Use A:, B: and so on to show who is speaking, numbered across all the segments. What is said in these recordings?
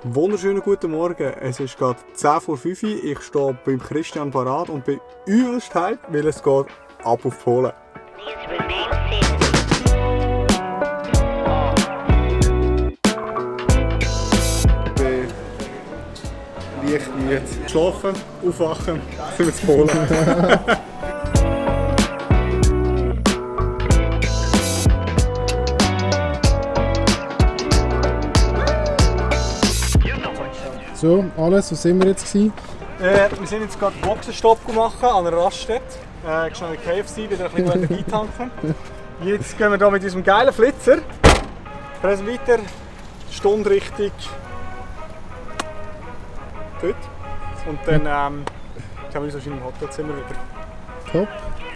A: Wunderschönen guten Morgen, es ist gerade 10 vor 5 Uhr, ich stehe beim Christian parat und bin übelst hyped, weil es geht ab auf Polen. Ich bin leicht müde. Schlafen, aufwachen, sind wir zu Polen.
B: So, alles, was sind wir jetzt gewesen?
A: Wir sind jetzt gerade Boxenstopp gemacht an einer Raststätte. Schnell KFC, wieder ein bisschen Energie tanken. Jetzt gehen wir hier mit unserem geilen Flitzer. Reisen weiter, Stunde Richtung dort. Und dann haben wir uns wahrscheinlich im Hotelzimmer wieder.
B: Top.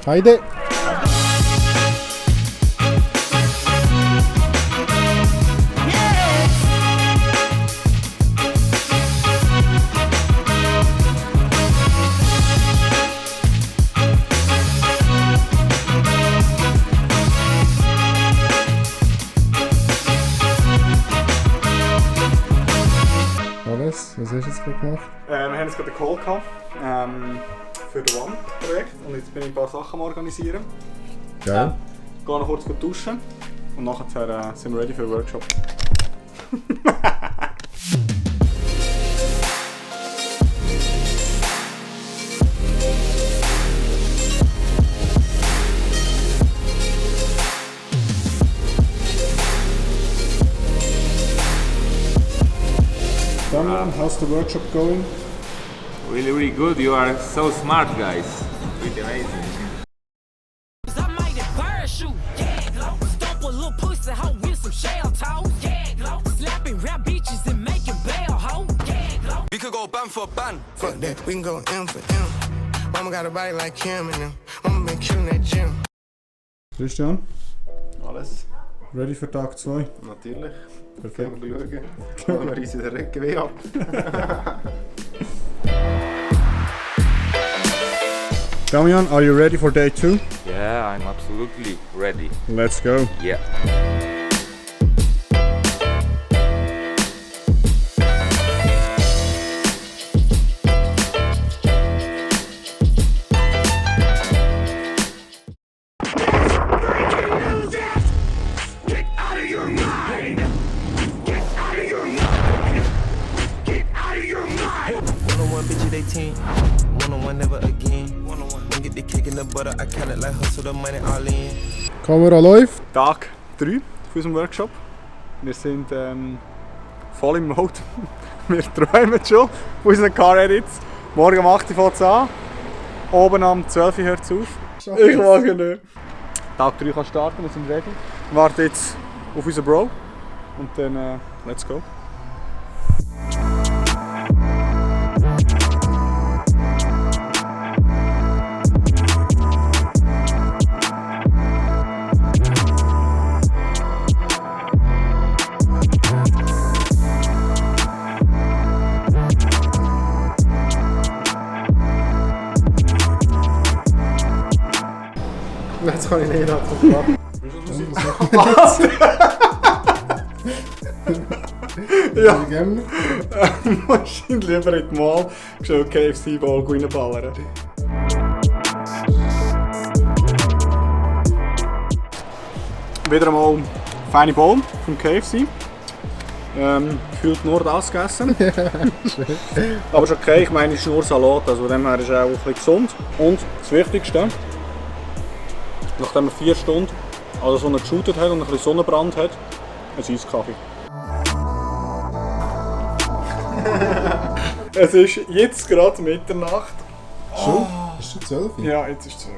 B: Heide! Was hast du jetzt gerade gemacht?
A: Wir haben jetzt gerade einen Call gehabt, für das One-Projekt und jetzt bin ich ein paar Sachen am organisieren.
B: Geil.
A: Gehe noch kurz duschen und nachher sind wir ready für den Workshop.
B: Damian, how's the workshop going?
C: Really, really good. You are so smart, guys. Really amazing.
D: We could go ban for ban. Fuck that, we can go M for M. Mama got a body like Kim and them. Mama been killing that gym.
B: Christian,
A: Alles,
B: ready für Tag 2?
A: natürlich.
B: Perfekt.
A: Können wir schauen. Wir reissen den Rücken weh ab.
B: Damian, are you ready for day 2?
C: Yeah, I'm absolutely ready.
B: Let's go.
C: Yeah.
D: Bitch, they team. One-on-one, never again. One-on-one. Get the cake in the butter. I count it like hustle the money all in.
B: Kamera läuft.
A: Tag 3 für unseren Workshop. Wir sind voll im Mode. Wir träumen schon von unseren Car-Edits. Morgen um 8 Uhr fängt es an. Oben am 12 Uhr hört es auf. Ich mag nicht. Tag 3 kann starten, wir sind ready. Wir warten jetzt auf unseren Bro. Und dann let's go. Jetzt kann ich nicht abwarten. Was? Ja, wahrscheinlich lieber in die Mall schon KFC-Ball reinballern. Wieder einmal feine Ball vom KFC. Gefühlt nur das gegessen. Aber ist okay, ich meine, es ist nur Salat, also dem her ist auch ein bisschen gesund. Und das Wichtigste, nachdem man 4 Stunden also so geshootet hat und ein bisschen Sonnenbrand hat, ein Eiskaffee. Es ist jetzt gerade Mitternacht.
B: Schon? Ist schon 12 Uhr?
A: Ja, jetzt ist es 12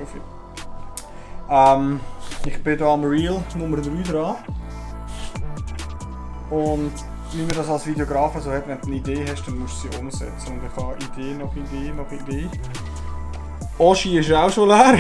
A: Uhr. Ich bin hier am Reel Nummer 3 dran. Und wie man das als Videografer so hat, wenn du eine Idee hast, dann musst du sie umsetzen. Und ich habe Idee nach Idee nach Idee. Oschi ist auch schon leer.